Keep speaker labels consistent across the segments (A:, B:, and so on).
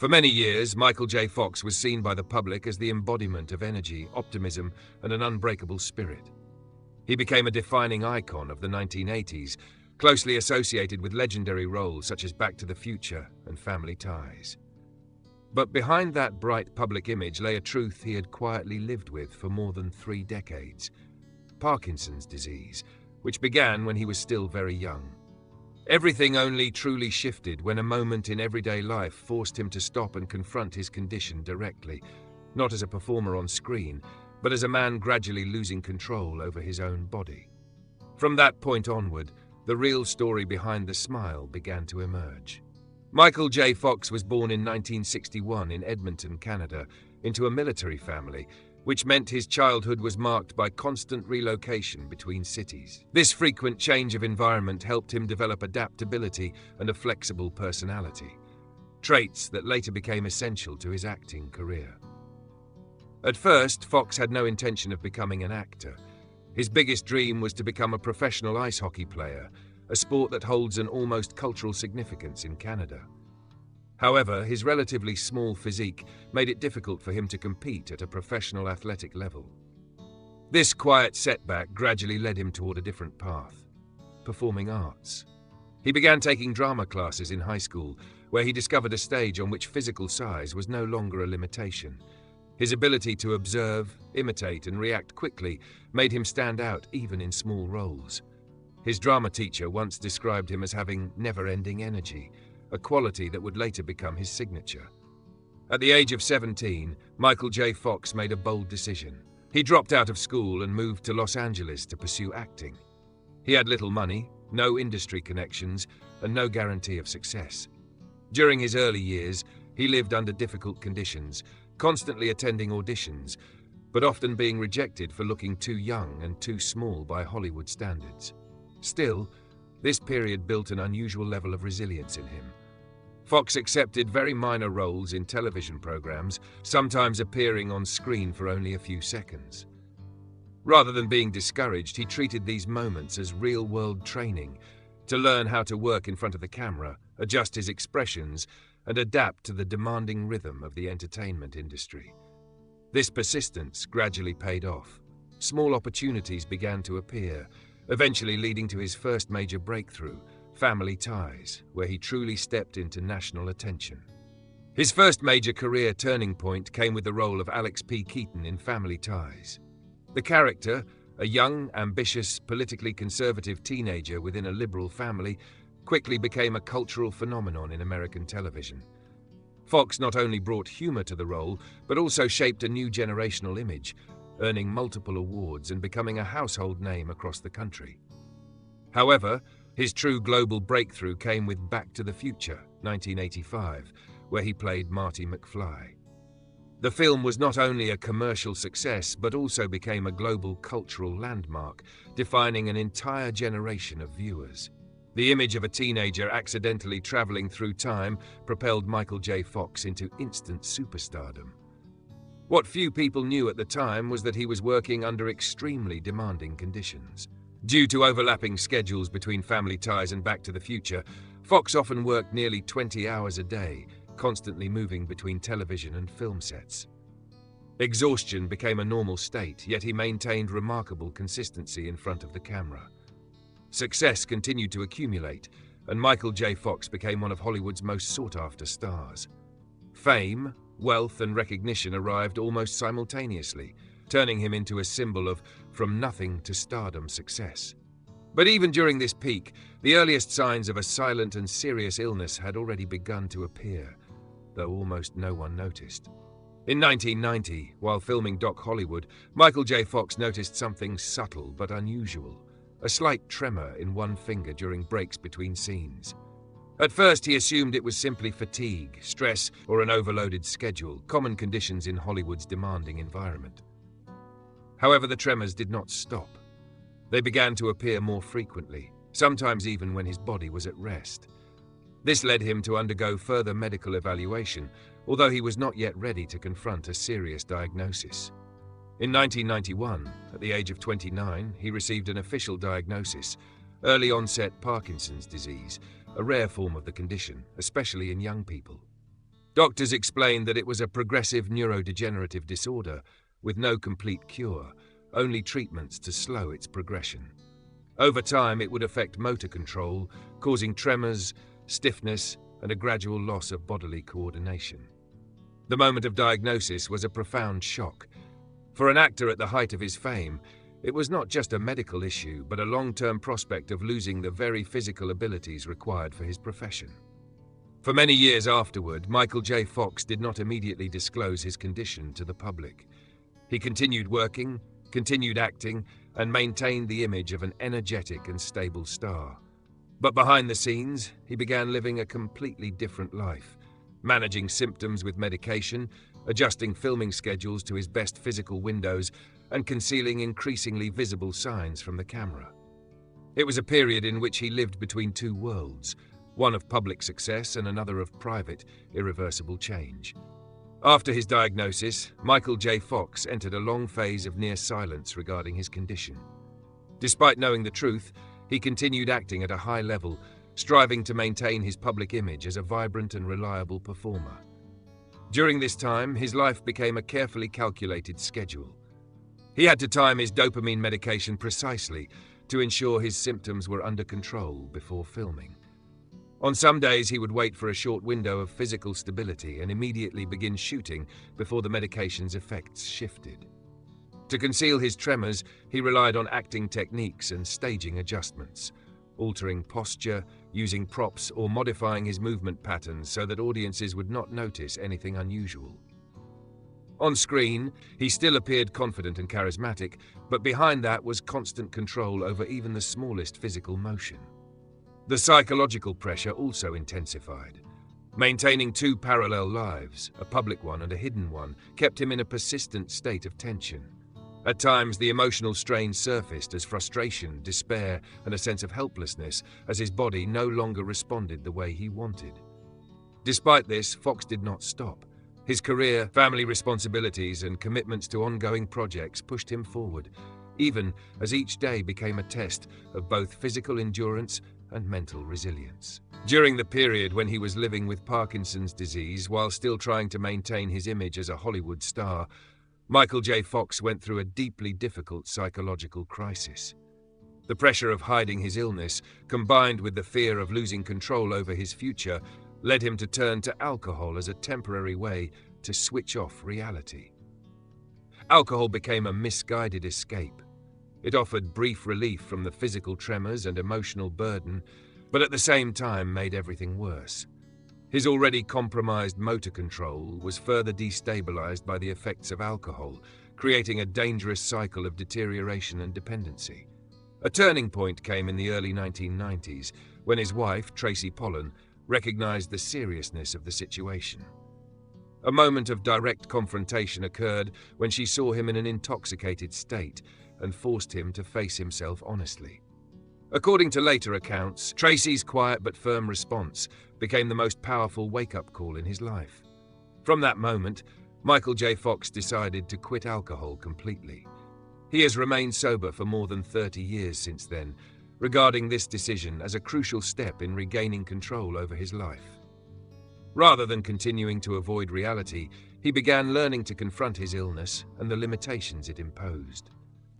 A: For many years, Michael J. Fox was seen by the public as the embodiment of energy, optimism, and an unbreakable spirit. He became a defining icon of the 1980s, closely associated with legendary roles such as Back to the Future and Family Ties. But behind that bright public image lay a truth he had quietly lived with for more than 3 decades: Parkinson's disease, which began when he was still very young. Everything only truly shifted when a moment in everyday life forced him to stop and confront his condition directly, not as a performer on screen, but as a man gradually losing control over his own body. From that point onward, the real story behind the smile began to emerge. Michael J. Fox was born in 1961 in Edmonton, Canada, into a military family, which meant his childhood was marked by constant relocation between cities. This frequent change of environment helped him develop adaptability and a flexible personality, traits that later became essential to his acting career. At first, Fox had no intention of becoming an actor. His biggest dream was to become a professional ice hockey player, a sport that holds an almost cultural significance in Canada. However, his relatively small physique made it difficult for him to compete at a professional athletic level. This quiet setback gradually led him toward a different path: performing arts. He began taking drama classes in high school, where he discovered a stage on which physical size was no longer a limitation. His ability to observe, imitate, and react quickly made him stand out even in small roles. His drama teacher once described him as having never-ending energy, a quality that would later become his signature. At the age of 17, Michael J. Fox made a bold decision. He dropped out of school and moved to Los Angeles to pursue acting. He had little money, no industry connections, and no guarantee of success. During his early years, he lived under difficult conditions, constantly attending auditions, but often being rejected for looking too young and too small by Hollywood standards. Still, this period built an unusual level of resilience in him. Fox accepted very minor roles in television programs, sometimes appearing on screen for only a few seconds. Rather than being discouraged, he treated these moments as real-world training to learn how to work in front of the camera, adjust his expressions, and adapt to the demanding rhythm of the entertainment industry. This persistence gradually paid off. Small opportunities began to appear, eventually leading to his first major breakthrough, Family Ties, where he truly stepped into national attention. His first major career turning point came with the role of Alex P. Keaton in Family Ties. The character, a young, ambitious, politically conservative teenager within a liberal family, quickly became a cultural phenomenon in American television. Fox not only brought humor to the role, but also shaped a new generational image, earning multiple awards and becoming a household name across the country. However, his true global breakthrough came with Back to the Future, 1985, where he played Marty McFly. The film was not only a commercial success, but also became a global cultural landmark, defining an entire generation of viewers. The image of a teenager accidentally traveling through time propelled Michael J. Fox into instant superstardom. What few people knew at the time was that he was working under extremely demanding conditions. Due to overlapping schedules between Family Ties and Back to the Future, Fox often worked nearly 20 hours a day, constantly moving between television and film sets. Exhaustion became a normal state, yet he maintained remarkable consistency in front of the camera. Success continued to accumulate, and Michael J. Fox became one of Hollywood's most sought-after stars. Fame, wealth, and recognition arrived almost simultaneously, turning him into a symbol of from nothing to stardom success. But even during this peak, the earliest signs of a silent and serious illness had already begun to appear, though almost no one noticed. In 1990, while filming Doc Hollywood, Michael J. Fox noticed something subtle but unusual: a slight tremor in one finger during breaks between scenes. At first, he assumed it was simply fatigue, stress, or an overloaded schedule, common conditions in Hollywood's demanding environment. However, the tremors did not stop. They began to appear more frequently, sometimes even when his body was at rest. This led him to undergo further medical evaluation, although he was not yet ready to confront a serious diagnosis. In 1991, at the age of 29, he received an official diagnosis: early-onset Parkinson's disease, a rare form of the condition, especially in young people. Doctors explained that it was a progressive neurodegenerative disorder with no complete cure, only treatments to slow its progression. Over time, it would affect motor control, causing tremors, stiffness, and a gradual loss of bodily coordination. The moment of diagnosis was a profound shock. For an actor at the height of his fame, it was not just a medical issue, but a long-term prospect of losing the very physical abilities required for his profession. For many years afterward, Michael J. Fox did not immediately disclose his condition to the public. He continued working, continued acting, and maintained the image of an energetic and stable star. But behind the scenes, he began living a completely different life, managing symptoms with medication, adjusting filming schedules to his best physical windows, and concealing increasingly visible signs from the camera. It was a period in which he lived between two worlds, one of public success and another of private, irreversible change. After his diagnosis, Michael J. Fox entered a long phase of near silence regarding his condition. Despite knowing the truth, he continued acting at a high level, striving to maintain his public image as a vibrant and reliable performer. During this time, his life became a carefully calculated schedule. He had to time his dopamine medication precisely to ensure his symptoms were under control before filming. On some days, he would wait for a short window of physical stability and immediately begin shooting before the medication's effects shifted. To conceal his tremors, he relied on acting techniques and staging adjustments, altering posture, using props, or modifying his movement patterns so that audiences would not notice anything unusual. On screen, he still appeared confident and charismatic, but behind that was constant control over even the smallest physical motion. The psychological pressure also intensified. Maintaining two parallel lives, a public one and a hidden one, kept him in a persistent state of tension. At times, the emotional strain surfaced as frustration, despair, and a sense of helplessness as his body no longer responded the way he wanted. Despite this, Fox did not stop. His career, family responsibilities, and commitments to ongoing projects pushed him forward, even as each day became a test of both physical endurance and mental resilience. During the period when he was living with Parkinson's disease while still trying to maintain his image as a Hollywood star, Michael J. Fox went through a deeply difficult psychological crisis. The pressure of hiding his illness, combined with the fear of losing control over his future, led him to turn to alcohol as a temporary way to switch off reality. Alcohol became a misguided escape. It offered brief relief from the physical tremors and emotional burden, but at the same time made everything worse. His already compromised motor control was further destabilized by the effects of alcohol, creating a dangerous cycle of deterioration and dependency. A turning point came in the early 1990s when his wife, Tracy Pollan, recognized the seriousness of the situation. A moment of direct confrontation occurred when she saw him in an intoxicated state and forced him to face himself honestly. According to later accounts, Tracy's quiet but firm response became the most powerful wake-up call in his life. From that moment, Michael J. Fox decided to quit alcohol completely. He has remained sober for more than 30 years since then, regarding this decision as a crucial step in regaining control over his life. Rather than continuing to avoid reality, he began learning to confront his illness and the limitations it imposed.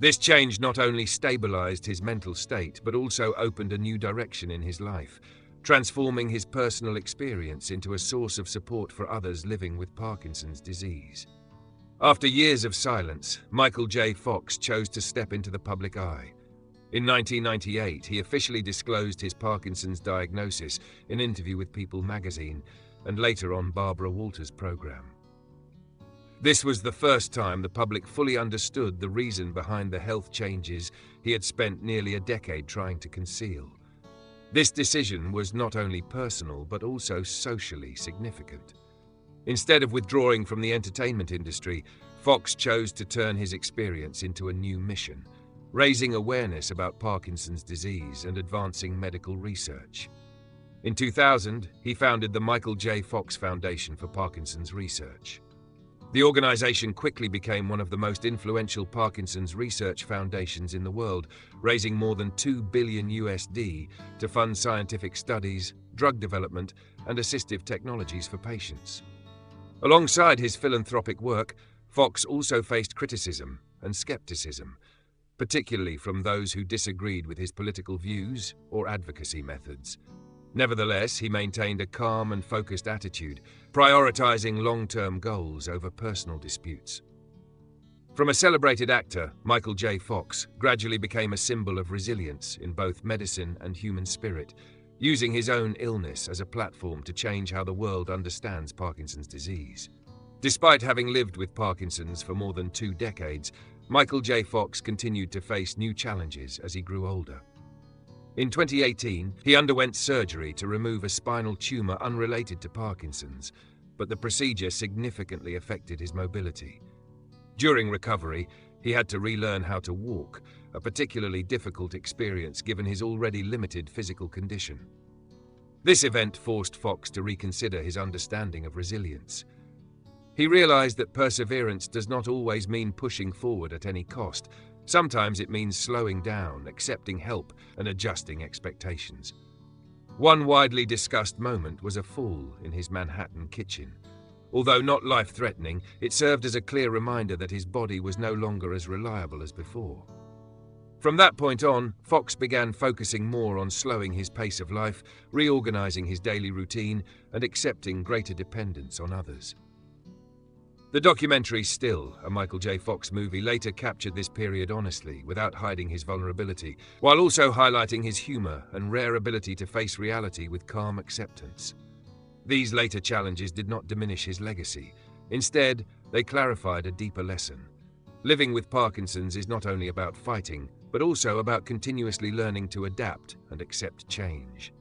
A: This change not only stabilized his mental state, but also opened a new direction in his life, transforming his personal experience into a source of support for others living with Parkinson's disease. After years of silence, Michael J. Fox chose to step into the public eye. In 1998, he officially disclosed his Parkinson's diagnosis in an interview with People magazine, and later on Barbara Walters' program. This was the first time the public fully understood the reason behind the health changes he had spent nearly a decade trying to conceal. This decision was not only personal but also socially significant. Instead of withdrawing from the entertainment industry, Fox chose to turn his experience into a new mission, raising awareness about Parkinson's disease and advancing medical research. In 2000, he founded the Michael J. Fox Foundation for Parkinson's Research. The organization quickly became one of the most influential Parkinson's research foundations in the world, raising more than $2 billion to fund scientific studies, drug development, and assistive technologies for patients. Alongside his philanthropic work, Fox also faced criticism and skepticism, particularly from those who disagreed with his political views or advocacy methods. Nevertheless, he maintained a calm and focused attitude, prioritizing long-term goals over personal disputes. From a celebrated actor, Michael J. Fox gradually became a symbol of resilience in both medicine and human spirit, using his own illness as a platform to change how the world understands Parkinson's disease. Despite having lived with Parkinson's for more than 2 decades, Michael J. Fox continued to face new challenges as he grew older. In 2018, he underwent surgery to remove a spinal tumor unrelated to Parkinson's, but the procedure significantly affected his mobility. During recovery, he had to relearn how to walk, a particularly difficult experience given his already limited physical condition. This event forced Fox to reconsider his understanding of resilience. He realized that perseverance does not always mean pushing forward at any cost. Sometimes it means slowing down, accepting help, and adjusting expectations. One widely discussed moment was a fall in his Manhattan kitchen. Although not life-threatening, it served as a clear reminder that his body was no longer as reliable as before. From that point on, Fox began focusing more on slowing his pace of life, reorganizing his daily routine, and accepting greater dependence on others. The documentary Still, a Michael J. Fox movie, later captured this period honestly, without hiding his vulnerability, while also highlighting his humor and rare ability to face reality with calm acceptance. These later challenges did not diminish his legacy. Instead, they clarified a deeper lesson. Living with Parkinson's is not only about fighting, but also about continuously learning to adapt and accept change.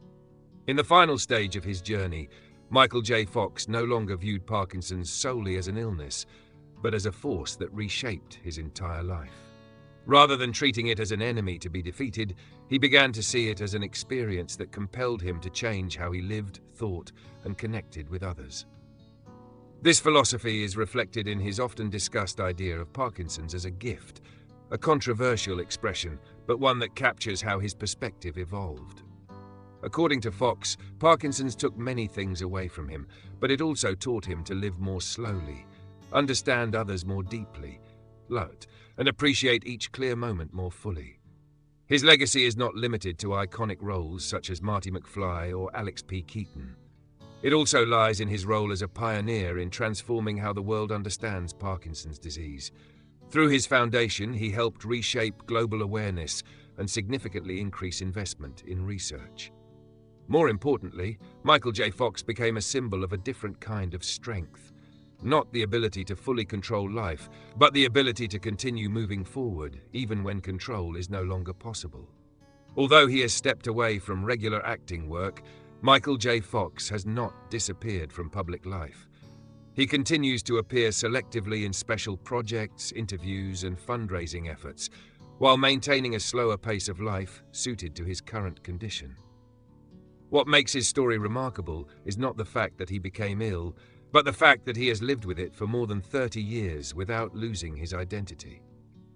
A: In the final stage of his journey, Michael J. Fox no longer viewed Parkinson's solely as an illness, but as a force that reshaped his entire life. Rather than treating it as an enemy to be defeated, he began to see it as an experience that compelled him to change how he lived, thought, and connected with others. This philosophy is reflected in his often discussed idea of Parkinson's as a gift, a controversial expression, but one that captures how his perspective evolved. According to Fox, Parkinson's took many things away from him, but it also taught him to live more slowly, understand others more deeply, and appreciate each clear moment more fully. His legacy is not limited to iconic roles such as Marty McFly or Alex P. Keaton. It also lies in his role as a pioneer in transforming how the world understands Parkinson's disease. Through his foundation, he helped reshape global awareness and significantly increase investment in research. More importantly, Michael J. Fox became a symbol of a different kind of strength. Not the ability to fully control life, but the ability to continue moving forward, even when control is no longer possible. Although he has stepped away from regular acting work, Michael J. Fox has not disappeared from public life. He continues to appear selectively in special projects, interviews, and fundraising efforts, while maintaining a slower pace of life suited to his current condition. What makes his story remarkable is not the fact that he became ill, but the fact that he has lived with it for more than 30 years without losing his identity.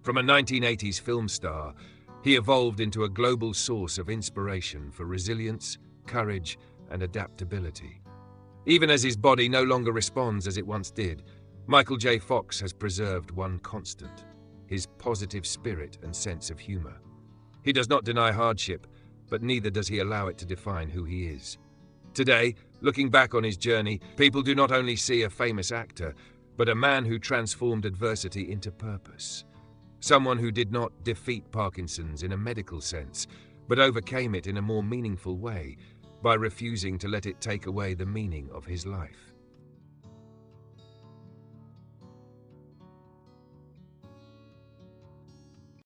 A: From a 1980s film star, he evolved into a global source of inspiration for resilience, courage, and adaptability. Even as his body no longer responds as it once did, Michael J. Fox has preserved one constant: his positive spirit and sense of humor. He does not deny hardship, but neither does he allow it to define who he is. Today, looking back on his journey, people do not only see a famous actor, but a man who transformed adversity into purpose. Someone who did not defeat Parkinson's in a medical sense, but overcame it in a more meaningful way, by refusing to let it take away the meaning of his life.